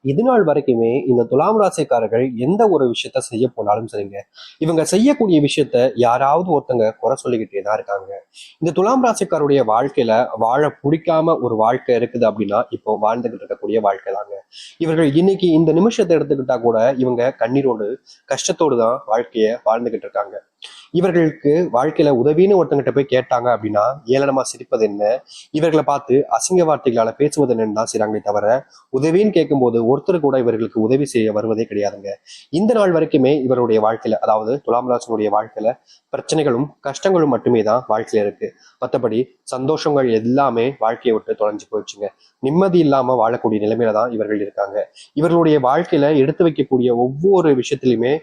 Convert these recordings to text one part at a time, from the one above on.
இது நாள் வரைக்குமே இந்த துலாம் ராசிக்காரர்கள் எந்த ஒரு விஷயத்த செய்ய போனாலும் சரிங்க, இவங்க செய்யக்கூடிய விஷயத்த யாராவது ஒருத்தங்க குறை சொல்லிக்கிட்டே தான் இருக்காங்க. இந்த துலாம் ராசிக்காருடைய வாழ்க்கையில வாழ பிடிக்காம ஒரு வாழ்க்கை இருக்குது அப்படின்னா இப்போ வாழ்ந்துகிட்டு இருக்கக்கூடிய வாழ்க்கை தாங்க. இவர்கள் இன்னைக்கு இந்த நிமிஷத்தை எடுத்துக்கிட்டா கூட இவங்க கண்ணீரோடு கஷ்டத்தோடு தான் வாழ்க்கைய வாழ்ந்துகிட்டு இருக்காங்க. இவர்களுக்கு வாழ்க்கையில உதவின்னு ஒருத்தங்கிட்ட போய் கேட்டாங்க அப்படின்னா ஏளனமா சிரிப்பது என்ன, இவர்களை பார்த்து அசிங்க வார்த்தைகளால பேசுவது என்னன்னு தான் செய்றாங்களே தவிர, உதவின்னு கேட்கும்போது ஒருத்தர் கூட இவர்களுக்கு உதவி செய்ய வருவதே கிடையாதுங்க. இந்த நாள் வரைக்குமே இவருடைய வாழ்க்கையில, அதாவது துலாம் ராசினுடைய வாழ்க்கையில பிரச்சனைகளும் கஷ்டங்களும் மட்டுமே தான் வாழ்க்கையில இருக்கு. மற்றபடி சந்தோஷங்கள் எல்லாமே வாழ்க்கையை விட்டு தொலைஞ்சு போயிடுச்சுங்க. நிம்மதி இல்லாம வாழக்கூடிய நிலைமையில தான் இவர்கள் இருக்காங்க. இவர்களுடைய வாழ்க்கையில எடுத்து வைக்கக்கூடிய ஒவ்வொரு விஷயத்திலுமே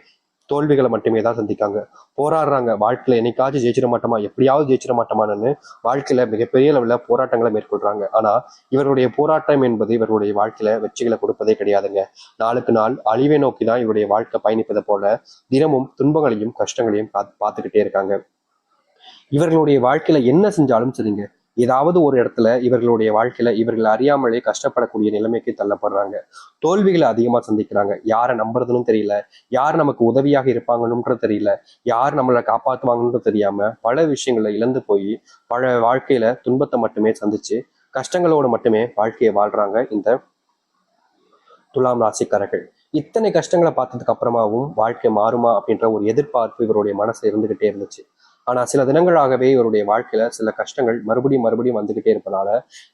தோல்விகளை மட்டுமே தான் சந்திக்காங்க. போராடுறாங்க, வாழ்க்கையில என்னைக்காச்சும் ஜெயிச்சிட மாட்டோமா, எப்படியாவது ஜெயிச்சிட மாட்டோமான்னு வாழ்க்கையில மிகப்பெரிய அளவுல போராட்டங்களை மேற்கொள்றாங்க. ஆனா இவருடைய போராட்டம் என்பது இவருடைய வாழ்க்கையில வெற்றிகளை கொடுப்பதே கிடையாதுங்க. நாளுக்கு நாள் அழிவை நோக்கி தான் இவருடைய வாழ்க்கை பயணிப்பதை போல தினமும் துன்பங்களையும் கஷ்டங்களையும் பார்த்துக்கிட்டே இருக்காங்க. இவர்களுடைய வாழ்க்கையில என்ன செஞ்சாலும் சரிங்க, ஏதாவது ஒரு இடத்துல இவர்களுடைய வாழ்க்கையில இவர்கள் அறியாமலே கஷ்டப்படக்கூடிய நிலைமைக்கு தள்ளப்படுறாங்க. தோல்விகளை அதிகமா சந்திக்கிறாங்க. யாரை நம்புறதுன்னு தெரியல, யார் நமக்கு உதவியாக இருப்பாங்கன்னு தெரியல, யார் நம்மளை காப்பாத்துவாங்கன்னு தெரியாம பல விஷயங்களை இழந்து போய் பல வாழ்க்கையில துன்பத்தை மட்டுமே சந்திச்சு கஷ்டங்களோடு மட்டுமே வாழ்க்கையை வாழ்றாங்க இந்த துலாம் ராசிக்காரர்கள். இத்தனை கஷ்டங்களை பார்த்ததுக்கு அப்புறமாவும் வாழ்க்கை மாறுமா அப்படின்ற ஒரு எதிர்பார்ப்பு இவருடைய மனசுல இருந்துகிட்டே இருந்துச்சு. ஆனா சில தினங்களாகவே இவருடைய வாழ்க்கையில சில கஷ்டங்கள் மறுபடியும் மறுபடியும் வந்துகிட்டே இருப்பதால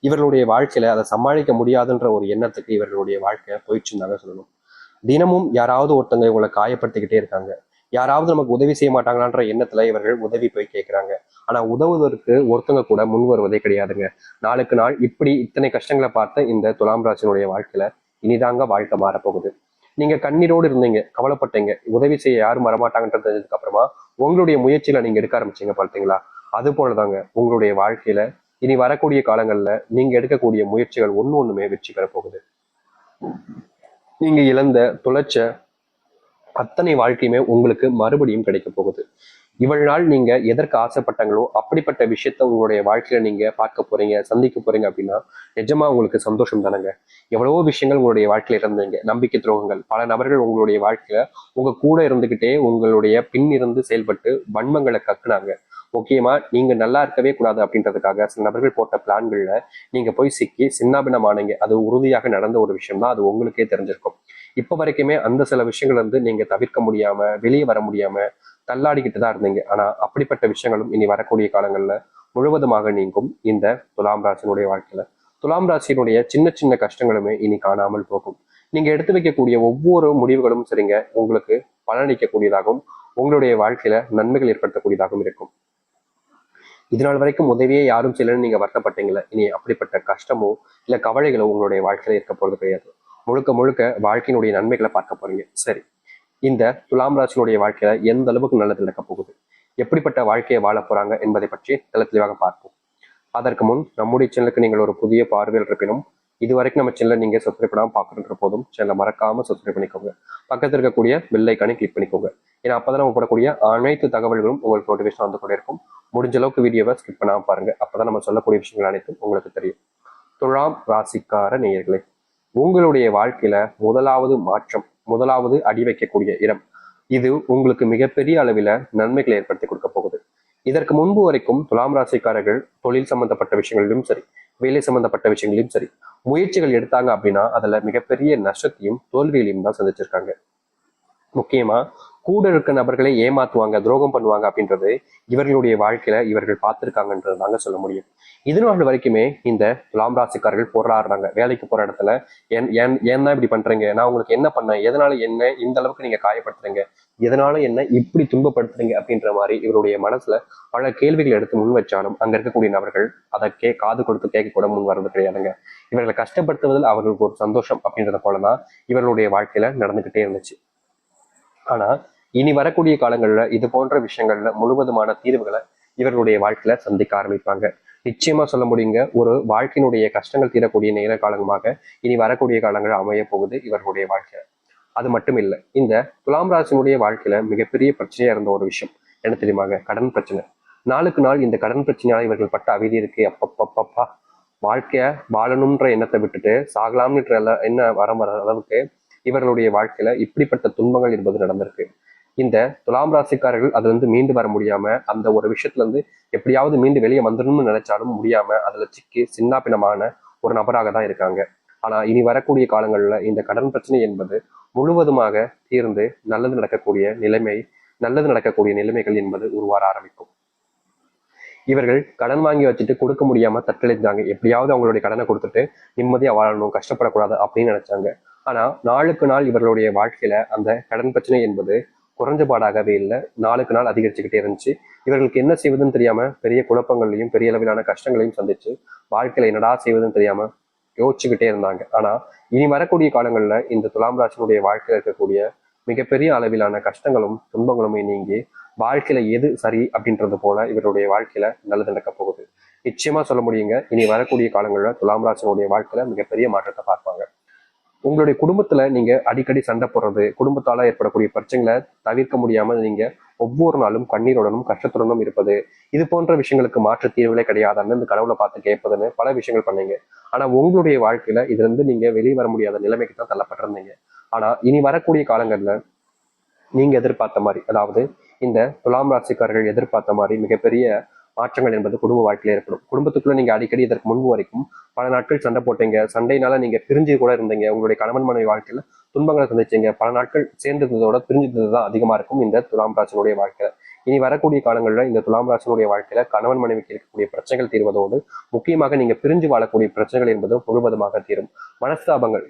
இவர்களுடைய வாழ்க்கையில அதை சமாளிக்க முடியாதுன்ற ஒரு எண்ணத்துக்கு இவர்களுடைய வாழ்க்கை போயிடுச்சுன்னு சொல்லணும். தினமும் யாராவது ஒருத்தங்க இவங்களை காயப்படுத்திக்கிட்டே இருக்காங்க. யாராவது நமக்கு உதவி செய்ய மாட்டாங்களான்ற எண்ணத்துல இவர்கள் உதவி போய் கேட்கிறாங்க. ஆனா உதவுவதற்கு ஒருத்தங்க கூட முன் வருவதே கிடையாதுங்க. நாளுக்கு நாள் இப்படி இத்தனை கஷ்டங்களை பார்த்த இந்த துலாம் ராசினுடைய வாழ்க்கையில இனிதாங்க வாழ்க்கை மாறப்போகுது. நீங்க கண்ணீரோடு இருந்தீங்க, கவலைப்பட்டீங்க, உதவி செய்ய யாரும் வரமாட்டாங்கன்றது தெரிஞ்சதுக்கு அப்புறமா உங்களுடைய முயற்சிகளை நீங்க எடுக்க ஆரம்பிச்சீங்க பார்த்தீங்களா? அது போலதாங்க உங்களுடைய வாழ்க்கையில இனி வரக்கூடிய காலங்கள்ல நீங்க எடுக்கக்கூடிய முயற்சிகள் ஒண்ணுமே வெற்றி பெற போகுது. நீங்க இழந்த தொலைச்ச அத்தனை வாழ்க்கையுமே உங்களுக்கு மறுபடியும் கிடைக்க போகுது. இவ்வளவு நாள் நீங்க எதற்கு ஆசைப்பட்டாங்களோ அப்படிப்பட்ட விஷயத்த உங்களுடைய வாழ்க்கையில நீங்க பார்க்க போறீங்க, சந்திக்க போறீங்க அப்படின்னா நிஜமா உங்களுக்கு சந்தோஷம் தானங்க. எவ்வளவோ விஷயங்கள் உங்களுடைய வாழ்க்கையில இருந்தீங்க, நம்பிக்கை துரோகங்கள், பல நபர்கள் உங்களுடைய வாழ்க்கையில உங்க கூட இருந்துகிட்டே உங்களுடைய பின் இருந்து செயல்பட்டு வன்மங்களை கக்குனாங்க. முக்கியமா நீங்க நல்லா இருக்கவே கூடாது அப்படின்றதுக்காக சில நபர்கள் போட்ட பிளான்கள்ல நீங்க போய் சிக்கி சின்னாபின்னமானீங்க. அது உறுதியாக நடந்த ஒரு விஷயம் தான், அது உங்களுக்கே தெரிஞ்சிருக்கும். இப்ப வரைக்குமே அந்த சில விஷயங்கள் வந்து நீங்க தவிர்க்க முடியாம வெளியே வர முடியாம தள்ளாடிக்கிட்டு தான் இருந்தீங்க. ஆனா அப்படிப்பட்ட விஷயங்களும் இனி வரக்கூடிய காலங்கள்ல முழுவதுமாக நீங்கும் இந்த துலாம் ராசியினுடைய வாழ்க்கையில. துலாம் ராசியினுடைய சின்ன சின்ன கஷ்டங்களுமே இனி காணாமல் போகும். நீங்க எடுத்து வைக்கக்கூடிய ஒவ்வொரு முடிவுகளும் சரிங்க உங்களுக்கு பலனளிக்கக்கூடியதாகவும் உங்களுடைய வாழ்க்கையில நன்மைகள் ஏற்படுத்தக்கூடியதாகவும் இருக்கும். இதனால் வரைக்கும் உதவியே யாரும் செய்யலன்னு நீங்க வருத்தப்பட்டீங்களே, இனி அப்படிப்பட்ட கஷ்டமோ இல்ல கவலைகளோ உங்களுடைய வாழ்க்கையில இருக்க போறது கிடையாது. முழுக்க முழுக்க வாழ்க்கையினுடைய நன்மைகளை பார்க்க போறீங்க. சரி, இந்த துலாம் ராசியினுடைய வாழ்க்கையில எந்த அளவுக்கு நல்லது நடக்க போகுது, எப்படிப்பட்ட வாழ்க்கையை வாழ போறாங்க என்பதை பற்றி தெளிவாக பார்ப்போம். அதற்கு முன் நம்முடைய சேனலுக்கு நீங்கள் ஒரு புதிய பார்வையில் இருப்பினும் இது வரைக்கும் நம்ம சேனலை நீங்க சப்ஸ்கிரைப் பண்ணாம பார்க்கணுன்ற போதும் சேனலை மறக்காம சப்ஸ்கிரைப் பண்ணிக்கோங்க. பக்கத்தில் இருக்கக்கூடிய பெல் ஐக்கானை கிளிக் பண்ணிக்கோங்க. ஏன்னா அப்பதான் நம்ம போடக்கூடிய அனைத்து தகவல்களும் உங்களுக்கு நோட்டிஃபிகேஷன் வந்து கொண்டே இருக்கும். முடிஞ்ச அளவுக்கு வீடியோவை ஸ்கிப் பண்ணாம பாருங்க. அப்பதான் நம்ம சொல்லக்கூடிய விஷயங்கள் அனைத்தும் உங்களுக்கு தெரியும். துலாம் ராசிக்கார நேயர்களே, உங்களுடைய வாழ்க்கையில முதலாவது மாற்றம், முதலாவது அடி வைக்கக்கூடிய இடம், இது உங்களுக்கு மிகப்பெரிய அளவில நன்மைகளை ஏற்படுத்தி கொடுக்க போகுது. இதற்கு முன்பு வரைக்கும் துலாம் ராசிக்காரர்கள் தொழில் சம்பந்தப்பட்ட விஷயங்களிலும் சரி, வேலை சம்பந்தப்பட்ட விஷயங்களிலும் சரி, முயற்சிகள் எடுத்தாங்க அப்படின்னா அதுல மிகப்பெரிய நஷ்டத்தையும் தோல்வியிலையும் தான் சந்திச்சிருக்காங்க. முக்கியமா கூட இருக்க நபர்களை ஏமாத்துவாங்க, துரோகம் பண்ணுவாங்க அப்படின்றது இவர்களுடைய வாழ்க்கையில இவர்கள் பார்த்திருக்காங்கன்றது தாங்க சொல்ல முடியும். இது நாள் வரைக்குமே இந்த துலாம் ராசிக்காரர்கள் போராடுறாங்க. வேலைக்கு போற இடத்துல ஏன் தான் இப்படி பண்றீங்க, நான் உங்களுக்கு என்ன பண்ணேன், எதனால என்ன இந்த அளவுக்கு நீங்க காயப்படுத்துறீங்க, எதனால என்ன இப்படி துன்பப்படுத்துறீங்க அப்படின்ற மாதிரி இவருடைய மனசுல பல கேள்விகள் எடுத்து முன் வச்சாலும் அங்க இருக்கக்கூடிய நபர்கள் அதை காது கொடுத்து கேட்க கூட முன் வர்றது கிடையாதுங்க. இவர்களை கஷ்டப்படுத்துவதில் அவர்களுக்கு ஒரு சந்தோஷம் அப்படின்றத போலதான் இவர்களுடைய வாழ்க்கையில நடந்துகிட்டே இருந்துச்சு. ஆனா இனி வரக்கூடிய காலங்கள்ல இது போன்ற விஷயங்கள்ல முழுவதுமான தீர்வுகளை இவர்களுடைய வாழ்க்கையில சந்திக்க ஆரம்பிப்பாங்க. நிச்சயமா சொல்ல முடியுங்க, ஒரு வாழ்க்கையினுடைய கஷ்டங்கள் தீரக்கூடிய நேர காலமாக இனி வரக்கூடிய காலங்கள் அமைய போகுது இவர்களுடைய வாழ்க்கையில. அது மட்டும் இல்லை, இந்த துலாம் ராசினுடைய வாழ்க்கையில மிகப்பெரிய பிரச்சனையா இருந்த ஒரு விஷயம் என்ன தெரியுமாங்க? கடன் பிரச்சனை. நாளுக்கு நாள் இந்த கடன் பிரச்சனையால இவர்கள் பட்ட அவதி இருக்கு அப்பப்பப்பா வாழ்க்கைய வாழணுன்ற எண்ணத்தை விட்டுட்டு சாகலாம்ன்ற என்ன வர அளவுக்கு இவர்களுடைய வாழ்க்கையில இப்படிப்பட்ட துன்பங்கள் என்பது நடந்திருக்கு. இந்த துலாம் ராசிக்காரர்கள் அதுல இருந்து மீண்டு வர முடியாம, அந்த ஒரு விஷயத்துல இருந்து எப்படியாவது மீண்டு வெளியே வந்துடணும்னு நினைச்சாலும் முடியாம அதுல சிக்கி சின்னாபின்னமான ஒரு நபராக தான் இருக்காங்க. ஆனா இனி வரக்கூடிய காலங்கள்ல இந்த கடன் பிரச்சனை என்பது முழுவதுமாக தீர்ந்து நல்லது நடக்கக்கூடிய நிலைமைகள் என்பது உருவார ஆரம்பிக்கும். இவர்கள் கடன் வாங்கி வச்சுட்டு கொடுக்க முடியாம தத்தளித்தாங்க. எப்படியாவது அவங்களுடைய கடனை கொடுத்துட்டு நிம்மதியா வாழணும், கஷ்டப்படக்கூடாது அப்படின்னு நினைச்சாங்க. ஆனா நாளுக்கு நாள் இவர்களுடைய வாழ்க்கையில அந்த கடன் பிரச்சனை என்பது குறைஞ்சபாடாகவே இல்லை, நாளுக்கு நாள் அதிகரிச்சுக்கிட்டே இருந்துச்சு. இவர்களுக்கு என்ன செய்வதுன்னு தெரியாம பெரிய குழப்பங்களையும் பெரிய அளவிலான கஷ்டங்களையும் சந்திச்சு வாழ்க்கையில என்னடா செய்வதுன்னு தெரியாம யோசிச்சுக்கிட்டே இருந்தாங்க. ஆனா இனி வரக்கூடிய காலங்கள்ல இந்த துலாம் ராசினுடைய வாழ்க்கையில இருக்கக்கூடிய மிகப்பெரிய அளவிலான கஷ்டங்களும் துன்பங்களுமே நீங்கி வாழ்க்கையில எது சரி அப்படின்றது போல இவருடைய வாழ்க்கையில நல்லது நடக்க போகுது. நிச்சயமா சொல்ல முடியுங்க, இனி வரக்கூடிய காலங்கள்ல துலாம் ராசினுடைய வாழ்க்கையில மிகப்பெரிய மாற்றத்தை பார்ப்பாங்க. உங்களுடைய குடும்பத்துல நீங்க அடிக்கடி சண்டை போடுறது, குடும்பத்தால ஏற்படக்கூடிய பிரச்சனைகளை தவிர்க்க முடியாம நீங்க ஒவ்வொரு நாளும் கண்ணீருடனும் கஷ்டத்துடனும் இருப்பது, இது போன்ற விஷயங்களுக்கு மாற்று தீர்வுகளே கிடையாதுன்னு இந்த கடவுளை பார்த்து கேட்பதுன்னு பல விஷயங்கள் பண்ணீங்க. ஆனா உங்களுடைய வாழ்க்கையில இதுல இருந்து நீங்க வெளியே வர முடியாத நிலைமைக்கு தான் தள்ளப்பட்டிருந்தீங்க. ஆனா இனி வரக்கூடிய காலங்கள்ல நீங்க எதிர்பார்த்த மாதிரி, அதாவது இந்த துலாம் ராசிக்காரர்கள் எதிர்பார்த்த மாதிரி மிகப்பெரிய மாற்றங்கள் என்பது குடும்ப வாழ்க்கையில ஏற்படும். குடும்பத்துக்குள்ள நீங்க அடிக்கடி இதற்கு முன்பு வரைக்கும் பல நாட்கள் சண்டை போட்டீங்க, சண்டையினால நீங்க பிரிஞ்சு கூட இருந்தீங்க, உங்களுடைய கணவன் மனைவி வாழ்க்கையில துன்பங்களை சந்திச்சீங்க, பல நாட்கள் சேர்ந்திருந்ததோட பிரிஞ்சிருந்தது தான் அதிகமா இருக்கும் இந்த துலாம் ராசினுடைய வாழ்க்கையில. இனி வரக்கூடிய காலங்களில் இந்த துலாம் ராசினுடைய வாழ்க்கையில கணவன் மனைவிக்கு இருக்கக்கூடிய பிரச்சனைகள் தீர்வதோடு முக்கியமாக நீங்க பிரிஞ்சு வாழக்கூடிய பிரச்சனைகள் என்பது முழுவதுமாக தீரும். மனஸ்தாபங்கள்,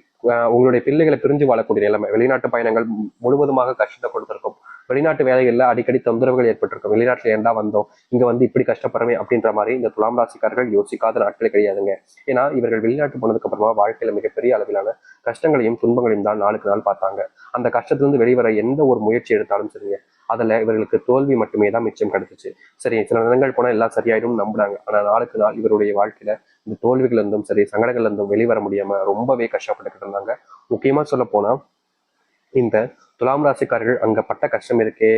உங்களுடைய பிள்ளைகளை பிரிஞ்சு வாழக்கூடிய நிலைமை, வெளிநாட்டு பயணங்கள் முழுவதுமாக கஷ்டத்தை கொடுத்திருக்கும், வெளிநாட்டு வேலைகள்ல அடிக்கடி தொந்தரவுகள் ஏற்பட்டிருக்கும், வெளிநாட்டுல ஏண்டா வந்தோம், இங்க வந்து இப்படி கஷ்டப்படுறமே அப்படின்ற மாதிரி இந்த துலாம் ராசிக்காரர்கள் யோசிக்காத நாட்களே கிடையாதுங்க. ஏன்னா இவர்கள் வெளிநாட்டு போனதுக்கு அப்புறமா வாழ்க்கையில மிகப்பெரிய அளவிலான கஷ்டங்களையும் துன்பங்களையும் தான் நாளுக்கு நாள் பார்த்தாங்க. அந்த கஷ்டத்திலிருந்து வெளிவர எந்த ஒரு முயற்சி எடுத்தாலும் சரிங்க, அதுல இவர்களுக்கு தோல்வி மட்டுமே தான் மிச்சம் கிடைச்சிச்சு. சரி, சில நேரங்கள் போனா எல்லாம் சரியாயிடும் நம்பினாங்க. ஆனா நாளுக்கு நாள் இவருடைய வாழ்க்கையில இந்த தோல்விகள் இருந்தும் சரி, சங்கடங்கள் இருந்தும் வெளிவர முடியாம ரொம்பவே கஷ்டப்பட்டுக்கிட்டு இருந்தாங்க. முக்கியமா சொல்ல போனா இந்த துலாம் ராசிக்காரர்கள் அங்க பட்ட கஷ்டம் இருக்கே,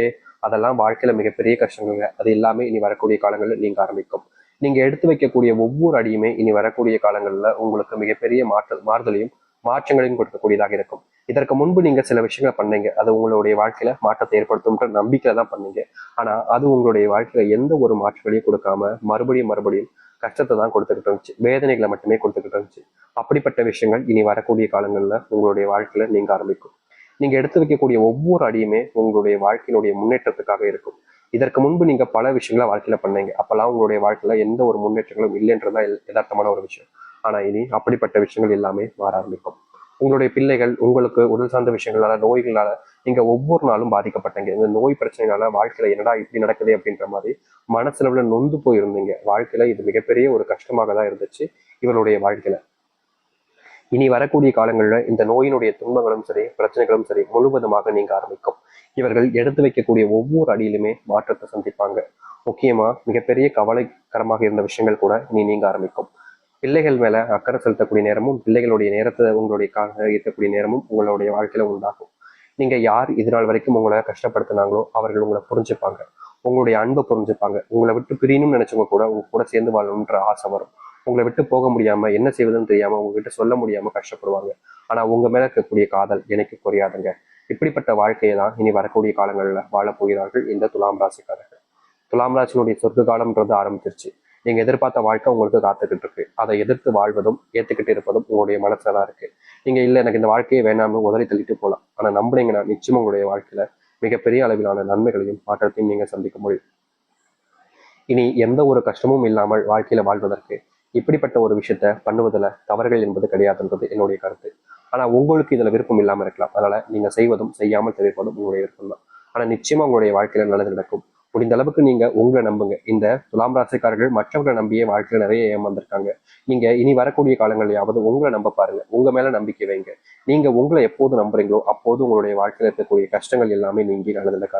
அதெல்லாம் வாழ்க்கையில மிகப்பெரிய கஷ்டங்க. அது எல்லாமே இனி வரக்கூடிய காலங்களில் நீங்க ஆரம்பிக்கும். நீங்க எடுத்து வைக்கக்கூடிய ஒவ்வொரு அடியுமே இனி வரக்கூடிய காலங்கள்ல உங்களுக்கு மிகப்பெரிய மாறுதலையும் மாற்றங்களையும் கொடுக்கக்கூடியதாக இருக்கும். இதற்கு முன்பு நீங்க சில விஷயங்களை பண்ணீங்க, அது உங்களுடைய வாழ்க்கையில மாற்றத்தை ஏற்படுத்தும்ன்ற நம்பிக்கையில தான் பண்ணீங்க. ஆனா அது உங்களுடைய வாழ்க்கையில எந்த ஒரு மாற்றங்களையும் கொடுக்காம மறுபடியும் கஷ்டத்தை தான் கொடுத்துக்கிட்டு இருந்துச்சு, வேதனைகளை மட்டுமே கொடுத்துக்கிட்டு இருந்துச்சு. அப்படிப்பட்ட விஷயங்கள் இனி வரக்கூடிய காலங்கள்ல உங்களுடைய வாழ்க்கையில நீங்க ஆரம்பிக்கும். நீங்க எடுத்து வைக்கக்கூடிய ஒவ்வொரு அடியுமே உங்களுடைய வாழ்க்கையினுடைய முன்னேற்றத்துக்காக இருக்கும். இதற்கு முன்பு நீங்க பல விஷயங்களை வாழ்க்கையில பண்ணீங்க, அப்பெல்லாம் உங்களுடைய வாழ்க்கையில எந்த ஒரு முன்னேற்றங்களும் இல்லைன்றதான் யதார்த்தமான ஒரு விஷயம். ஆனா இனி அப்படிப்பட்ட விஷயங்கள் எல்லாமே மாற ஆரம்பிக்கும். உங்களுடைய பிள்ளைகள் உங்களுக்கு உடல் சார்ந்த விஷயங்களால, நோய்களால நீங்க ஒவ்வொரு நாளும் பாதிக்கப்பட்டீங்க. இந்த நோய் பிரச்சனைனால வாழ்க்கையில என்னடா இப்படி நடக்குது அப்படின்ற மாதிரி மனசுல நொந்து போயிருந்தீங்க. வாழ்க்கையில இது மிகப்பெரிய ஒரு கஷ்டமாக தான் இருந்துச்சு இவருடைய வாழ்க்கையில. இனி வரக்கூடிய காலங்களில் இந்த நோயினுடைய துன்பங்களும் சரி, பிரச்சனைகளும் சரி முழுவதுமாக நீங்க ஆரம்பிக்கும். இவர்கள் எடுத்து வைக்கக்கூடிய ஒவ்வொரு அடியிலுமே மாற்றத்தை சந்திப்பாங்க. முக்கியமா மிகப்பெரிய கவலைக்கரமாக இருந்த விஷயங்கள் கூட இனி நீங்க ஆரம்பிக்கும். பிள்ளைகள் மேல அக்கறை செலுத்தக்கூடிய நேரமும், பிள்ளைகளுடைய நேரத்தை உங்களுடைய இருக்கக்கூடிய நேரமும் உங்களுடைய வாழ்க்கையில உண்டாகும். நீங்க யார் இதனால் வரைக்கும் உங்களை கஷ்டப்படுத்தினாங்களோ அவர்கள் உங்களை புரிஞ்சுப்பாங்க, உங்களுடைய அன்பை புரிஞ்சுப்பாங்க. உங்களை விட்டு பிரியணும்னு நினைச்சவங்க கூட உங்க கூட சேர்ந்து வாழணுன்ற ஆசை வரும். உங்களை விட்டு போக முடியாம என்ன செய்வதுன்னு தெரியாம உங்ககிட்ட சொல்ல முடியாம கஷ்டப்படுவாங்க. ஆனா உங்க மேல இருக்கக்கூடிய காதல் எனக்கு குறையாதுங்க. இப்படிப்பட்ட வாழ்க்கையை தான் இனி வரக்கூடிய காலங்கள்ல வாழப் போகிறார்கள் இந்த துலாம் ராசிக்காரர்கள். துலாம் ராசினுடைய சொர்க்க காலம்ன்றது ஆரம்பிச்சிருச்சு. நீங்க எதிர்பார்த்த வாழ்க்கை உங்களுக்கு காத்துக்கிட்டு இருக்கு. அதை எதிர்த்து வாழ்வதும் ஏத்துக்கிட்டு இருப்பதும் உங்களுடைய மனசுலதான் இருக்கு. நீங்க இல்ல எனக்கு இந்த வாழ்க்கையை வேணாம்னு உதறி தள்ளிட்டு போகலாம். ஆனா நம்புனீங்கன்னா நிச்சயம் உங்களுடைய வாழ்க்கையில மிகப்பெரிய அளவிலான நன்மைகளையும் மாற்றத்தையும் நீங்க சந்திக்க முடியும். இனி எந்த ஒரு கஷ்டமும் இல்லாமல் வாழ்க்கையில வாழ்வதற்கு இப்படிப்பட்ட ஒரு விஷயத்த பண்ணுவதில் தவறுகள் என்பது கிடையாதுன்றது என்னுடைய கருத்து. ஆனா உங்களுக்கு இதுல விருப்பம் இல்லாம இருக்கலாம். அதனால நீங்க செய்வதும் செய்யாமல் தவிர்ப்பதும் உங்களுடைய விருப்பம் தான். ஆனா நிச்சயமா உங்களுடைய வாழ்க்கையில நல்லது நடக்கும். முடிந்த அளவுக்கு நீங்க உங்களை நம்புங்க. இந்த துலாம் ராசிக்காரர்கள் மற்றவர்களை நம்பியே வாழ்க்கையில நிறைய ஏமாந்திருக்காங்க. நீங்க இனி வரக்கூடிய காலங்களையாவது உங்களை நம்ப பாருங்க, உங்க மேல நம்பிக்கை வைங்க. நீங்க உங்களை எப்போது நம்புறீங்களோ அப்போது உங்களுடைய வாழ்க்கையில இருக்கக்கூடிய கஷ்டங்கள் எல்லாமே நீங்கி நல்லது நடக்காது.